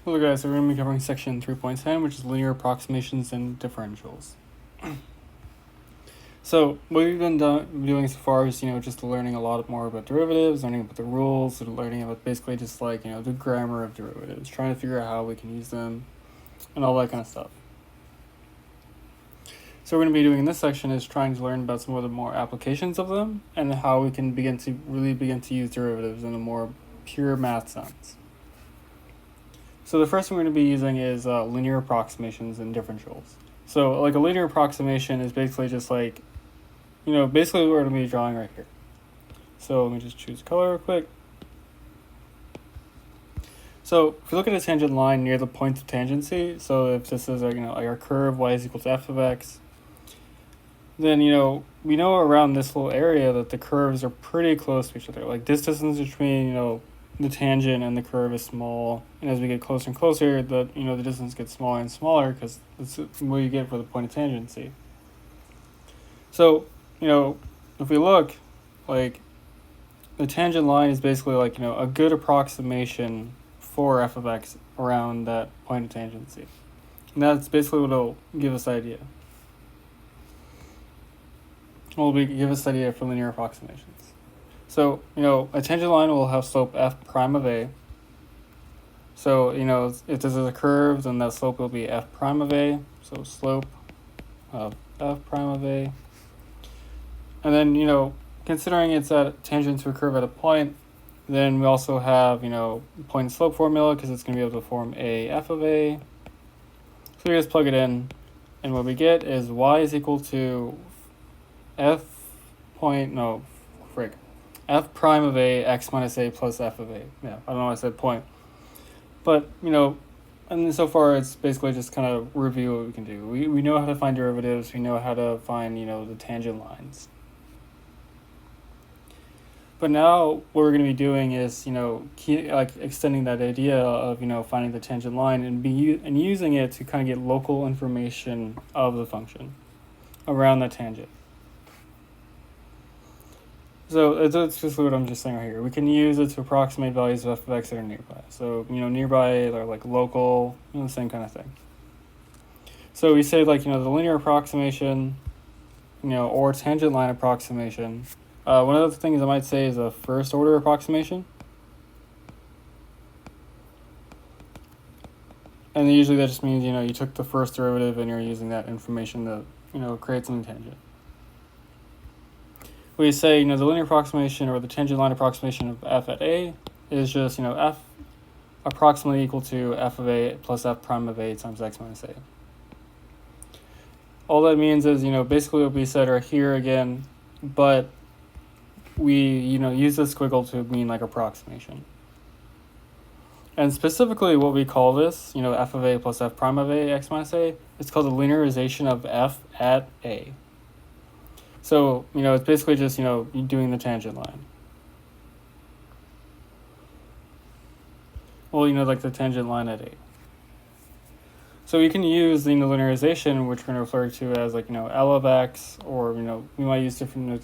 Hello guys, so we're going to be covering section 3.10, which is linear approximations and differentials. So what we've been doing so far is, just learning a lot more about derivatives, learning about the rules, and learning about basically just like, the grammar of derivatives, trying to figure out how we can use them, and all that kind of stuff. So what we're going to be doing in this section is trying to learn about some of the more applications of them, and how we can begin to use derivatives in a more pure math sense. So the first one we're going to be using is linear approximations and differentials. So like a linear approximation is basically just like, basically what we're going to be drawing right here. So let me just choose color real quick. So if you look at a tangent line near the point of tangency, so if this is like our curve y is equal to f of x, then we know around this little area that the curves are pretty close to each other. Like this distance between the tangent and the curve is small, and as we get closer and closer, the distance gets smaller and smaller because that's what you get for the point of tangency. So if we look, like the tangent line is basically like a good approximation for f of x around that point of tangency, and that's basically what will give us the idea. Give us the idea for linear approximations. So, a tangent line will have slope f prime of a. So, if this is a curve, then that slope will be f prime of a. So, slope of f prime of a. And then, considering it's at tangent to a curve at a point, then we also have, point and slope formula because it's going to be able to form a f of a. So, we just plug it in, and what we get is y is equal to f prime of a x minus a plus f of a. Yeah, I don't know why I said point. But, and so far it's basically just kind of review what we can do. We know how to find derivatives. We know how to find, the tangent lines. But now what we're going to be doing is, extending that idea of, finding the tangent line and using it to kind of get local information of the function around the tangent. So that's just what I'm just saying right here. We can use it to approximate values of f of x that are nearby. So, nearby are like local, the same kind of thing. So we say like, the linear approximation, or tangent line approximation. One of the things I might say is a first order approximation. And usually that just means, you took the first derivative and you're using that information to, create some tangent. We say, the linear approximation or the tangent line approximation of f at a is just, f approximately equal to f of a plus f prime of a times x minus a. All that means is, basically what we said are here again, but we, use this squiggle to mean like approximation. And specifically what we call this, f of a plus f prime of a x minus a, it's called the linearization of f at a. So, it's basically just, doing the tangent line. Well, like the tangent line at A. So we can use the linearization, which we're going to refer to as like, L of x, or, we might use different,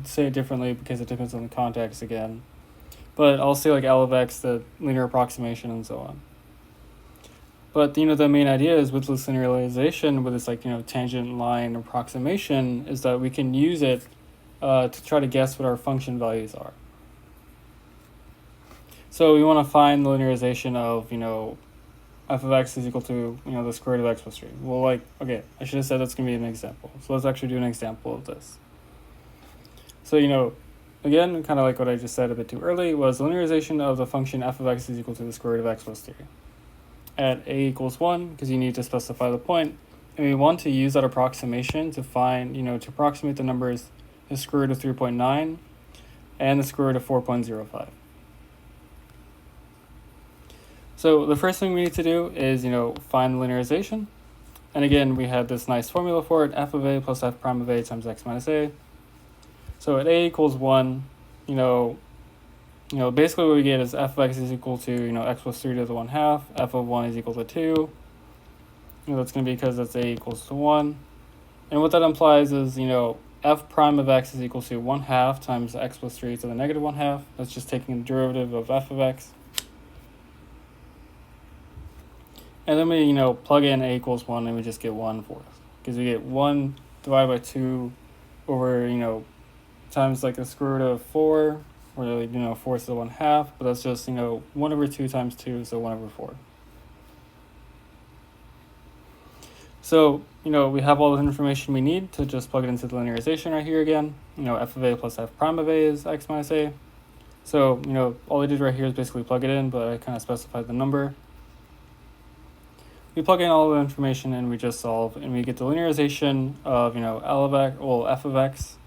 say it differently because it depends on the context again. But I'll say like L of x, the linear approximation, and so on. But, the main idea is with this linearization, with this, like, tangent line approximation, is that we can use it to try to guess what our function values are. So we want to find the linearization of, f of x is equal to, the square root of x plus 3. Well, okay, I should have said that's going to be an example. So let's actually do an example of this. So, again, kind of like what I just said a bit too early, was the linearization of the function f of x is equal to the square root of x plus 3. At a equals 1, because you need to specify the point, and we want to use that approximation to find, to approximate the numbers the square root of 3.9 and the square root of 4.05. So the first thing we need to do is, find the linearization. And again, we had this nice formula for it, f of a plus f prime of a times x minus a. So at a equals 1, basically what we get is f of x is equal to, x plus 3 to the 1/2, f of 1 is equal to 2. That's going to be because that's a equals to 1. And what that implies is, f prime of x is equal to 1/2 times x plus 3 to the negative 1/2. That's just taking the derivative of f of x. And then we, plug in a equals 1 and we just get 1/4. Because we get 1 divided by 2 over, times like the square root of 4, or, 4 is the 1/2, but that's just, 1/2 times 2, so 1/4. So, we have all the information we need to just plug it into the linearization right here again. F of a plus f prime of a is x minus a. So, all I did right here is basically plug it in, but I kind of specified the number. We plug in all the information and we just solve, and we get the linearization of, L of x, well, f of x,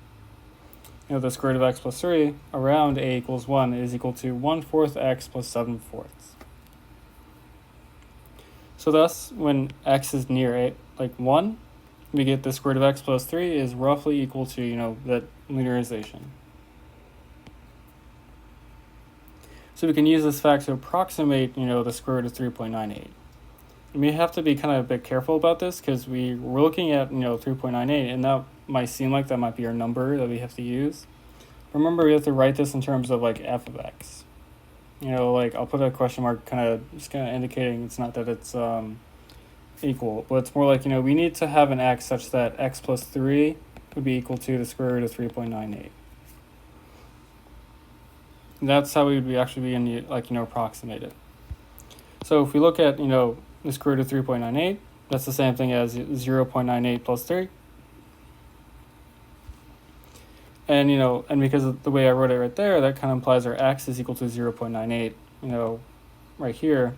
the square root of x plus 3 around a equals 1 is equal to 1/4 x plus 7/4. So thus, when x is near 1, we get the square root of x plus 3 is roughly equal to, that linearization. So we can use this fact to approximate, the square root of 3.98. And we have to be kind of a bit careful about this because we're looking at, 3.98, and that might seem like that might be our number that we have to use. Remember, we have to write this in terms of f of x. I'll put a question mark just indicating it's not that it's equal, but it's more like, we need to have an x such that x plus 3 would be equal to the square root of 3.98. And that's how we would actually be approximate it. So if we look at, the square root of 3.98, that's the same thing as 0.98 plus 3. And, and because of the way I wrote it right there, that kind of implies our x is equal to 0.98, right here,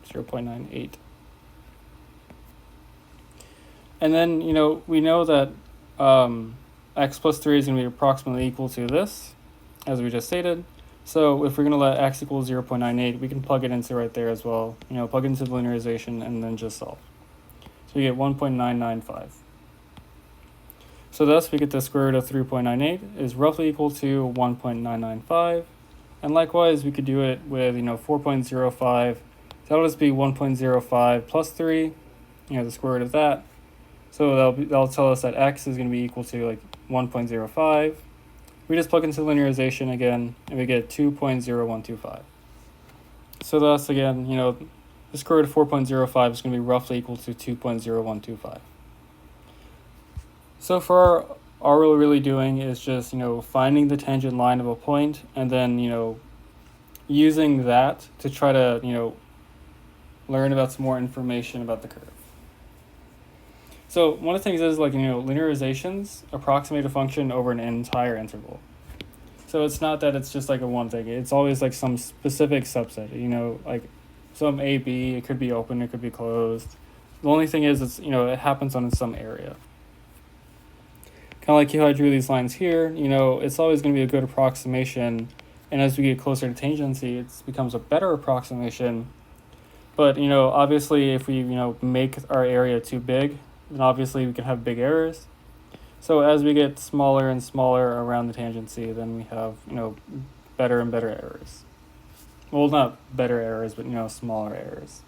0.98. And then, we know that x plus 3 is going to be approximately equal to this, as we just stated. So if we're going to let x equal 0.98, we can plug it into right there as well. Plug it into the linearization and then just solve. So we get 1.995. So thus we get the square root of 3.98 is roughly equal to 1.995. And likewise, we could do it with, 4.05. That'll just be 1.05 plus 3, the square root of that. So that'll tell us that x is going to be equal to 1.05. We just plug into linearization again, and we get 2.0125. So thus, again, the square root of 4.05 is going to be roughly equal to 2.0125. So for all we're really doing is just, finding the tangent line of a point, and then, using that to try to, learn about some more information about the curve. So one of the things is linearizations approximate a function over an entire interval. So it's not that it's just a one thing. It's always some specific subset, some A, B, it could be open, it could be closed. The only thing is it happens on some area. Kind of how I drew these lines here, it's always going to be a good approximation. And as we get closer to tangency, it becomes a better approximation. But, obviously if we, make our area too big, then obviously we can have big errors. So as we get smaller and smaller around the tangency, then we have, better and better errors. Well, not better errors, but, smaller errors.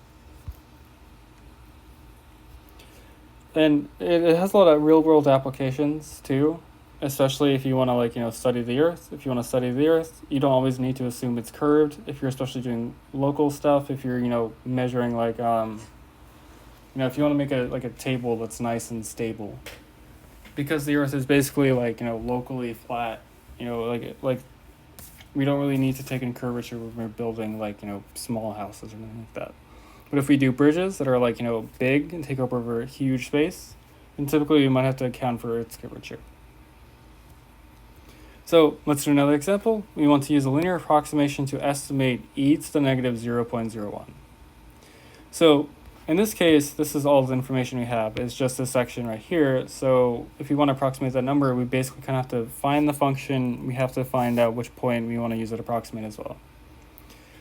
And it has a lot of real-world applications, too, especially if you want to, study the Earth. If you want to study the Earth, you don't always need to assume it's curved. If you're especially doing local stuff, if you're, measuring, if you want to make a table that's nice and stable. Because the Earth is basically, locally flat, we don't really need to take in curvature when we're building, small houses or anything like that. But if we do bridges that are big and take up over a huge space, then typically we might have to account for its curvature. So let's do another example. We want to use a linear approximation to estimate e to the negative 0.01. So in this case, this is all the information we have. It's just this section right here. So if we want to approximate that number, we basically kind of have to find the function. We have to find out which point we want to use it to approximate as well.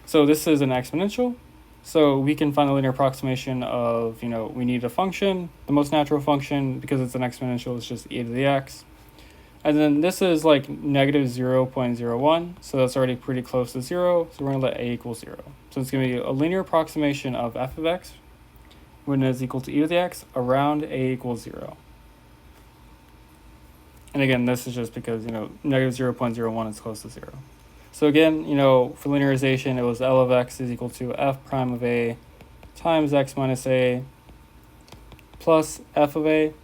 So this is an exponential. So we can find the linear approximation of, we need a function. The most natural function, because it's an exponential, is just e to the x. And then this is negative 0.01. So that's already pretty close to 0. So we're going to let a equal 0. So it's going to be a linear approximation of f of x when it is equal to e to the x around a equals 0. And again, this is just because, negative 0.01 is close to 0. So again, for linearization, it was L of x is equal to f prime of a times x minus a plus f of a.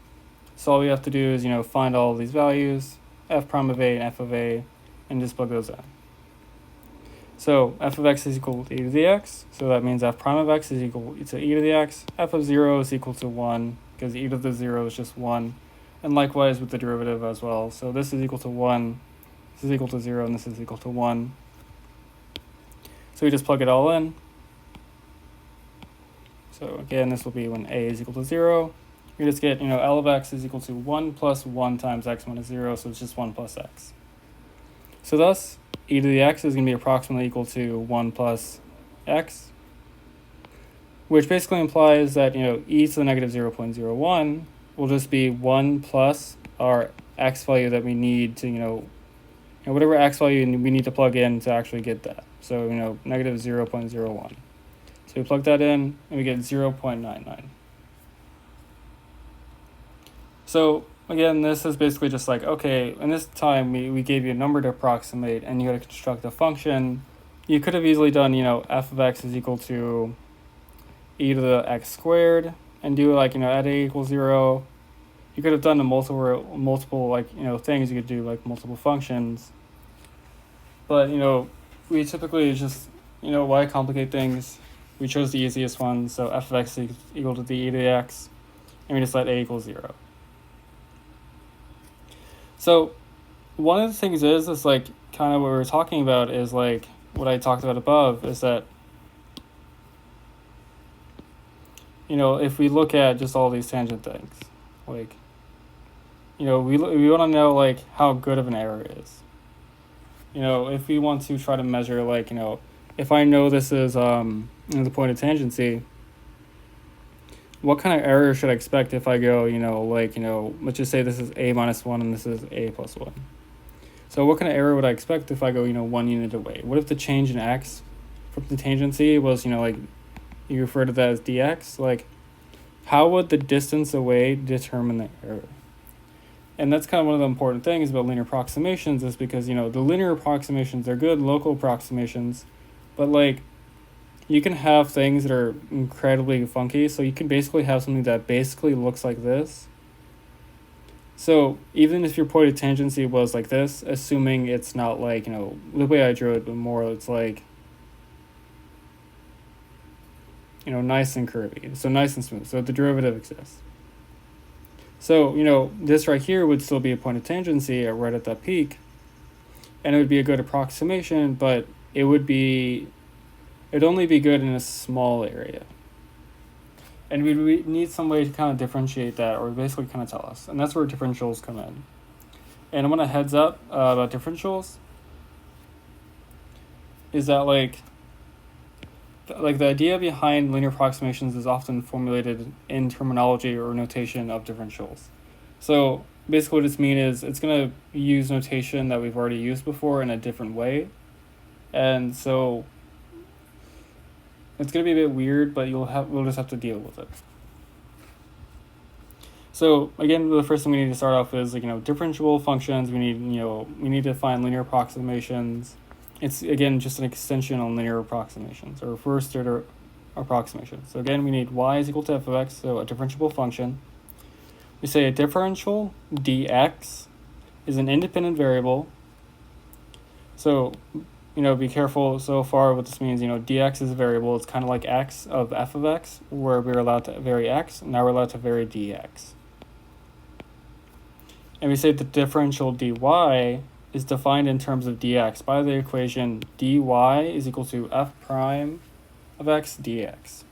So all we have to do is, find all of these values, f prime of a and f of a, and just plug those in. So f of x is equal to e to the x, so that means f prime of x is equal to e to the x. F of 0 is equal to 1, because e to the 0 is just 1. And likewise with the derivative as well. So this is equal to 1, this is equal to 0, and this is equal to 1. So we just plug it all in. So again, this will be when a is equal to 0. We just get, L of x is equal to 1 plus 1 times x minus 0, so it's just 1 plus x. So thus, e to the x is going to be approximately equal to 1 plus x, which basically implies that, e to the negative 0.01 will just be 1 plus our x value that we need to, whatever x value we need to plug in to actually get that. So, negative 0.01. So we plug that in, and we get 0.99. So again, this is basically just like, okay, in this time we gave you a number to approximate, and you had to construct a function. You could have easily done, f of x is equal to e to the x squared, and do like, at a equals 0. You could have done the multiple like, things. You could do like multiple functions. But, we typically just, why complicate things? We chose the easiest one, so f of x is equal to the e to the x, and we just let a equal 0. So one of the things is like kind of what we were talking about is like what I talked about above is that, if we look at just all these tangent things, like, we want to know like how good of an error is. If we want to try to measure like, if I know this is the point of tangency, what kind of error should I expect if I go, let's just say this is a minus 1 and this is a plus 1. So what kind of error would I expect if I go, 1 unit away? What if the change in x from the tangency was, like, you refer to that as dx? Like, how would the distance away determine the error? And that's kind of one of the important things about linear approximations is because, the linear approximations are good local approximations, but like, you can have things that are incredibly funky. So you can basically have something that basically looks like this. So even if your point of tangency was like this, assuming it's not like, the way I drew it, but more it's like, nice and curvy. So nice and smooth. So the derivative exists. So, this right here would still be a point of tangency right at that peak. And it would be a good approximation, but it'd only be good in a small area. And we need some way to kind of differentiate that, or basically kind of tell us. And that's where differentials come in. And I want a heads up about differentials is that like the idea behind linear approximations is often formulated in terminology or notation of differentials. So basically what it's mean is it's going to use notation that we've already used before in a different way. And so it's going to be a bit weird, but we'll just have to deal with it. So again, the first thing we need to start off is differentiable functions. We need to find linear approximations. It's again just an extension on linear approximations or first order approximations. So again, we need y is equal to f of x, so a differentiable function. We say a differential dx is an independent variable. So be careful so far what this means. Dx is a variable. It's kind of like x of f of x, where we're allowed to vary x. Now we're allowed to vary dx. And we say the differential dy is defined in terms of dx by the equation dy is equal to f prime of x dx.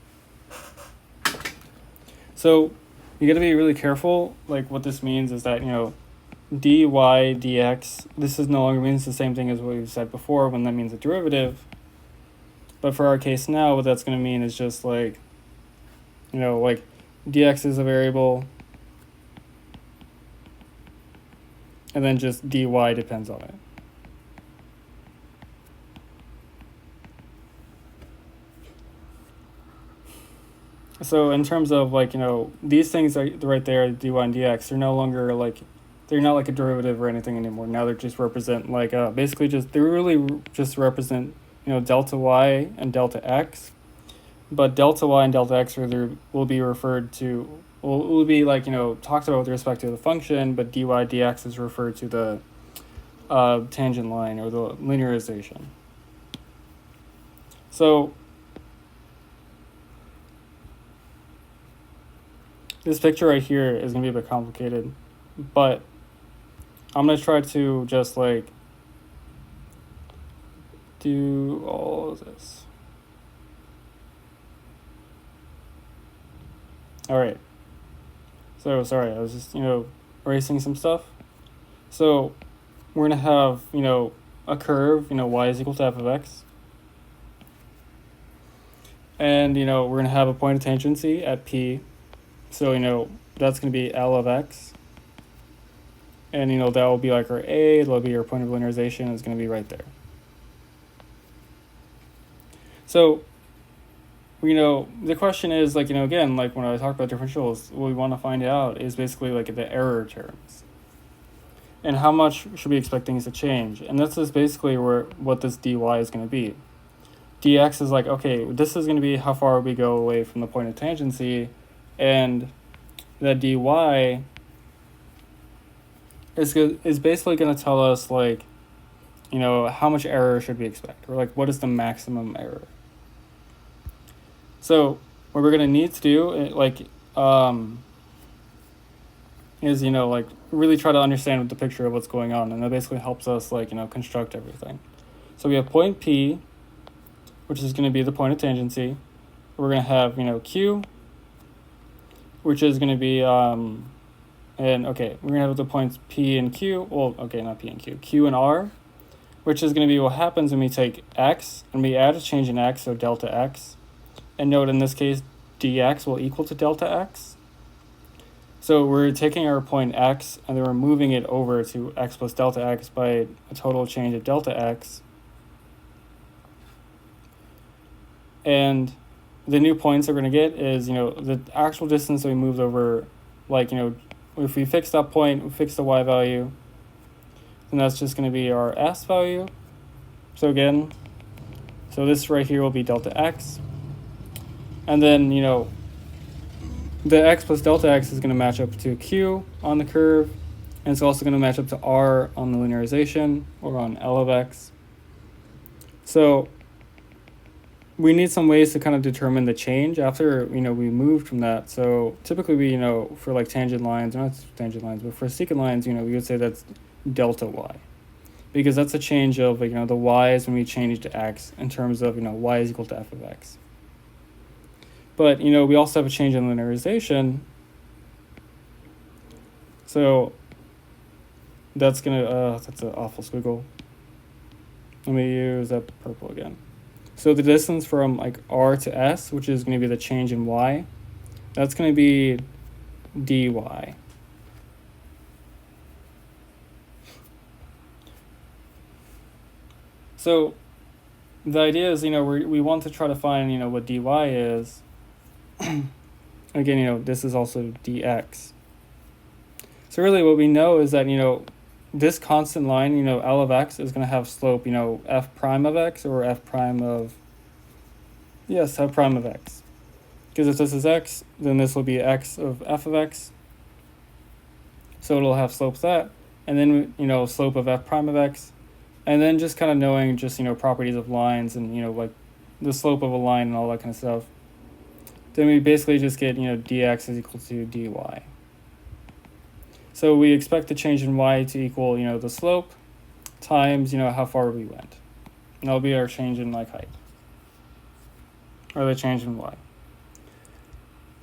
So you got to be really careful. Like what this means is that, dy dx, this is no longer means the same thing as what we've said before when that means a derivative. But for our case now, what that's going to mean is just like, like dx is a variable, and then just dy depends on it. So in terms of like, these things are right there, dy and dx, they're no longer like, they're not like a derivative or anything anymore. Now they just represent like, basically they really just represent, delta y and delta x. but delta y and delta x will be referred to, will be like, talked about with respect to the function, but dy dx is referred to the tangent line or the linearization. So this picture right here is going to be a bit complicated, but I'm going to try to just like do all of this. All right. So sorry, I was just, erasing some stuff. So we're going to have, a curve, y is equal to f of x. And, we're going to have a point of tangency at P. So, that's going to be L of x. And, that will be like our A, that'll be our point of linearization, is going to be right there. So, the question is, like, again, like when I talk about differentials, what we want to find out is basically like the error terms. And how much should we expect things to change? And this is basically what this dy is going to be. Dx is like, okay, this is going to be how far we go away from the point of tangency, and the dy is basically going to tell us, like, how much error should we expect, or like what is the maximum error. So what we're going to need to do, is, like really try to understand the picture of what's going on, and that basically helps us, like, construct everything. So we have point P, which is going to be the point of tangency. We're going to have, Q, which is going to be, we're going to have the points P and Q, not P and Q, Q and R, which is going to be what happens when we take x and we add a change in x, so delta x. And note in this case, dx will equal to delta x. So we're taking our point x and then we're moving it over to x plus delta x by a total change of delta x. And the new points that we're going to get is, the actual distance that we moved over, like, if we fix that point, we fix the y value, then that's just going to be our s value. So again, this right here will be delta x. And then, the x plus delta x is going to match up to q on the curve, and it's also going to match up to r on the linearization, or on L of x. So we need some ways to kind of determine the change after, we moved from that. So typically we, for like tangent lines, not tangent lines, but for secant lines, we would say that's delta y. Because that's a change of, like, the y's when we change to x in terms of, y is equal to f of x. But, we also have a change in linearization. So that's that's an awful squiggle. Let me use that purple again. So the distance from, like, r to s, which is going to be the change in y, that's going to be dy. So the idea is, we want to try to find, what dy is. Again, this is also dx. So really what we know is that, this constant line, L of x is going to have slope, f prime of x, or f prime of x. Because if this is x, then this will be x of f of x. So it'll have slope that, and then, slope of f prime of x. And then just kind of knowing just, properties of lines and, like the slope of a line and all that kind of stuff. Then we basically just get, dx is equal to dy. So we expect the change in y to equal, the slope times, how far we went. And that'll be our change in, like, height. Or the change in y.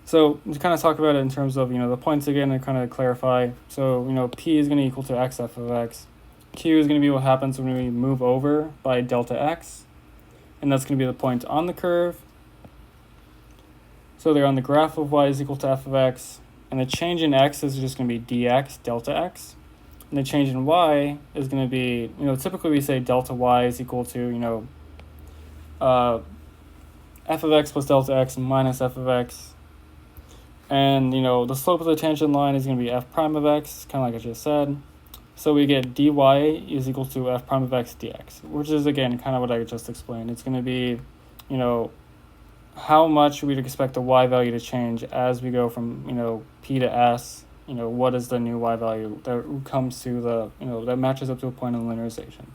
So to kind of talk about it in terms of, the points again and kind of clarify. So, P is going to equal to x f of x. Q is going to be what happens when we move over by delta x. And that's going to be the point on the curve. So they're on the graph of y is equal to f of x. And the change in x is just going to be dx delta x. And the change in y is going to be, typically we say delta y is equal to, f of x plus delta x minus f of x. And, the slope of the tangent line is going to be f prime of x, kind of like I just said. So we get dy is equal to f prime of x dx, which is, again, kind of what I just explained. It's going to be, how much we'd expect the y value to change as we go from, you know, p to s. You know, what is the new y value that comes to the, you know, that matches up to a point of linearization.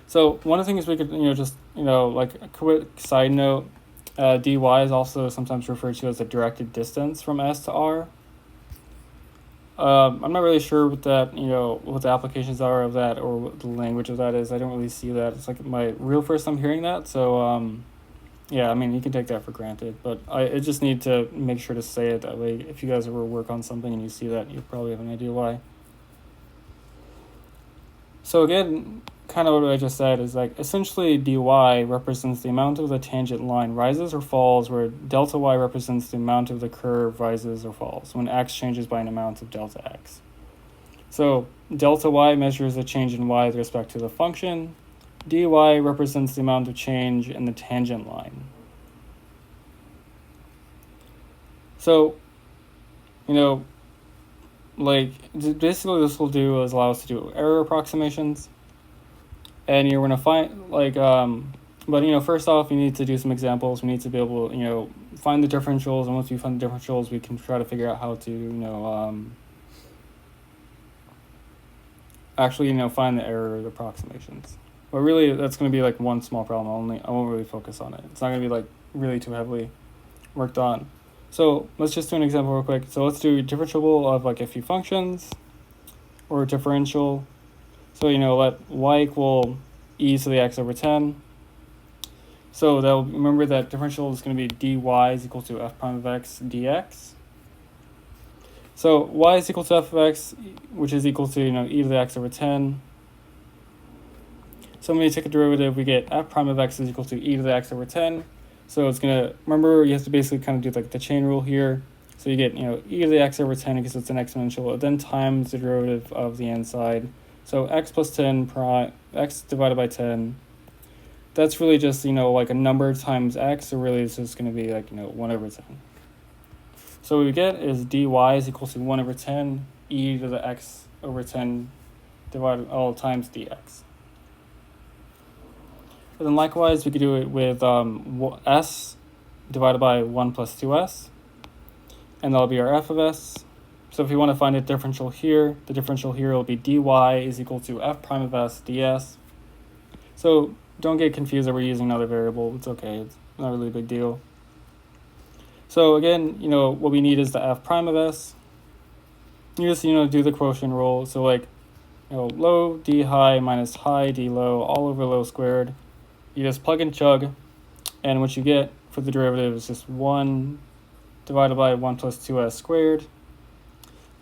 So one of the things we could, you know, just, you know, like a quick side note, dy is also sometimes referred to as the directed distance from s to r. I'm not really sure what that, you know, what the applications are of that or what the language of that is. I don't really see that. It's like my real first time hearing that. So, yeah, I mean, you can take that for granted, but I just need to make sure to say it that way. If you guys ever work on something and you see that, you probably have an idea why. So again, kind of what I just said is like essentially dy represents the amount of the tangent line rises or falls, where delta y represents the amount of the curve rises or falls when x changes by an amount of delta x. So delta y measures the change in y with respect to the function. Dy represents the amount of change in the tangent line. So, you know, like basically this will do is allow us to do error approximations. And you're going to find like, but, you know, first off, you need to do some examples. We need to be able to, you know, find the differentials. And once we find the differentials, we can try to figure out how to, you know, actually, you know, find the error approximations. But really, that's going to be like one small problem. I won't really focus on it. It's not going to be like really too heavily worked on. So let's just do an example real quick. So let's do a differentiable of like a few functions, or a differential. So, you know, let y equal e to the x over 10. So that'll, remember that differential is going to be dy is equal to f prime of x dx. So y is equal to f of x, which is equal to, you know, e to the x over 10. So when we take a derivative, we get f prime of x is equal to e to the x over 10. So it's going to, remember, you have to basically kind of do like the chain rule here. So you get, you know, e to the x over 10 because it's an exponential, then times the derivative of the n side. So x plus 10 prime, x divided by 10. That's really just, you know, like a number times x. So really it's just going to be like, you know, 1 over 10. So what we get is dy is equal to 1 over 10 e to the x over 10 divided all times dx. And then likewise, we could do it with s divided by 1 plus 2s. And that'll be our f of s. So if you want to find a differential here, the differential here will be dy is equal to f prime of s ds. So don't get confused that we're using another variable. It's okay. It's not really a big deal. So again, you know, what we need is the f prime of s. You just, you know, do the quotient rule. So like, you know, low d high minus high d low all over low squared. You just plug and chug, and what you get for the derivative is just 1 divided by 1 plus 2s squared.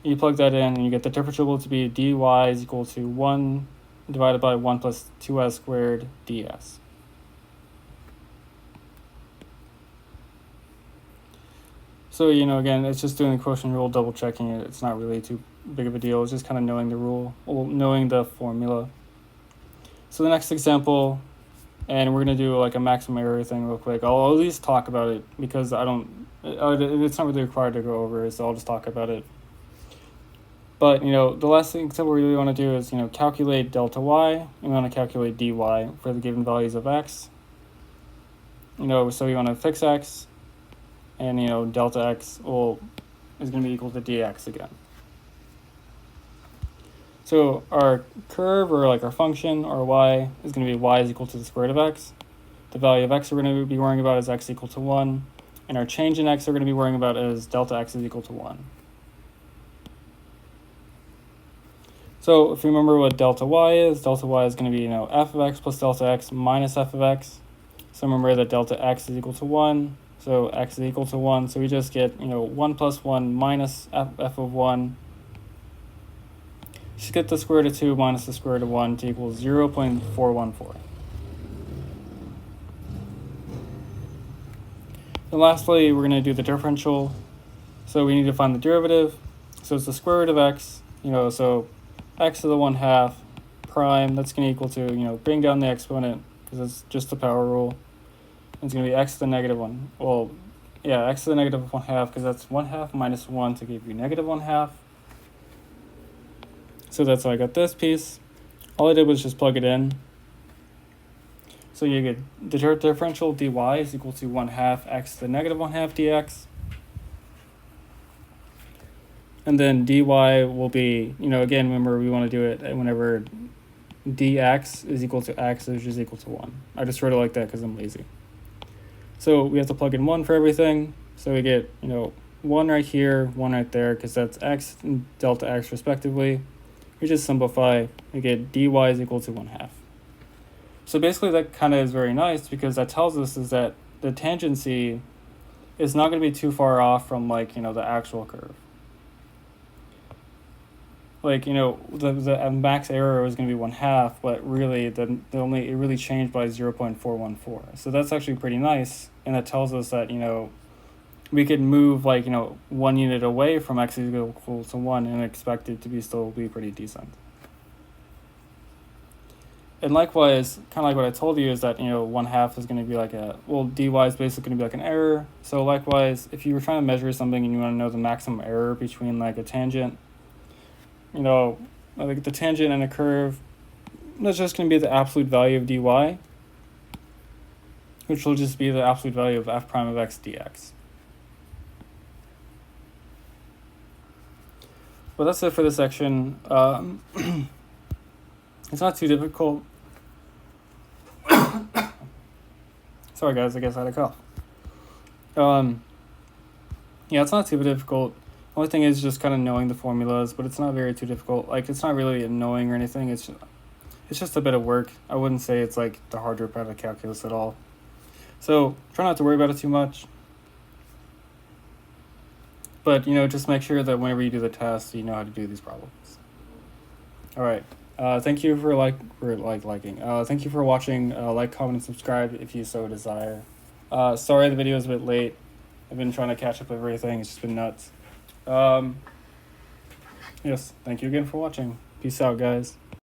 You plug that in, and you get the differential to be dy is equal to 1 divided by 1 plus 2s squared ds. So, you know, again, it's just doing the quotient rule, double checking it. It's not really too big of a deal. It's just kind of knowing the rule, knowing the formula. So the next example, and we're going to do like a maximum error thing real quick. I'll at least talk about it because it's not really required to go over it, so I'll just talk about it. But, you know, the last thing that we really want to do is, you know, calculate delta y, and we want to calculate dy for the given values of x. You know, so we want to fix x, and, you know, delta x is going to be equal to dx again. So our curve, or like our function, our y, is going to be y is equal to the square root of x. The value of x we're going to be worrying about is x equal to 1. And our change in x we're going to be worrying about is delta x is equal to 1. So if you remember what delta y is going to be, you know, f of x plus delta x minus f of x. So remember that delta x is equal to 1. So x is equal to 1. So we just get, you know, 1 plus 1 minus f of 1. Just get the square root of 2 minus the square root of 1 to equal 0.414. And lastly, we're going to do the differential. So we need to find the derivative. So it's the square root of x, you know, so x to the 1/2 prime, that's going to equal to, you know, bring down the exponent because it's just the power rule. It's going to be x to the negative 1. Well, yeah, x to the negative 1/2 because that's 1/2 minus 1 to give you negative 1/2. So that's how I got this piece. All I did was just plug it in. So you get the differential dy is equal to 1/2 x to the negative 1/2 dx. And then dy will be, again, remember we want to do it whenever dx is equal to x, which is equal to 1. I just wrote it like that because I'm lazy. So we have to plug in 1 for everything. So we get, 1 right here, 1 right there, because that's x and delta x respectively. We just simplify, we get dy is equal to 1/2. So basically that kind of is very nice because that tells us is that the tangency is not going to be too far off from the actual curve. The max error was going to be 1/2, but really it really changed by 0.414. So that's actually pretty nice, and that tells us that we could move 1 unit away from x is equal to 1 and expect it to still be pretty decent. And likewise, kind of like what I told you is that 1/2 is going to be dy is basically going to be like an error. So likewise, if you were trying to measure something and you want to know the maximum error between a tangent, the tangent and a curve, that's just going to be the absolute value of dy, which will just be the absolute value of f prime of x dx. But that's it for this section. It's not too difficult. Sorry guys, I guess I had a cough. Yeah, it's not too difficult. The only thing is just kind of knowing the formulas, but it's not too difficult. It's not really annoying or anything. It's just a bit of work. I wouldn't say it's the harder part of calculus at all. So try not to worry about it too much. But just make sure that whenever you do the test, you know how to do these problems. All right. Thank you for liking. Thank you for watching. Like, comment, and subscribe if you so desire. Sorry the video is a bit late. I've been trying to catch up everything. It's just been nuts. Yes, thank you again for watching. Peace out, guys.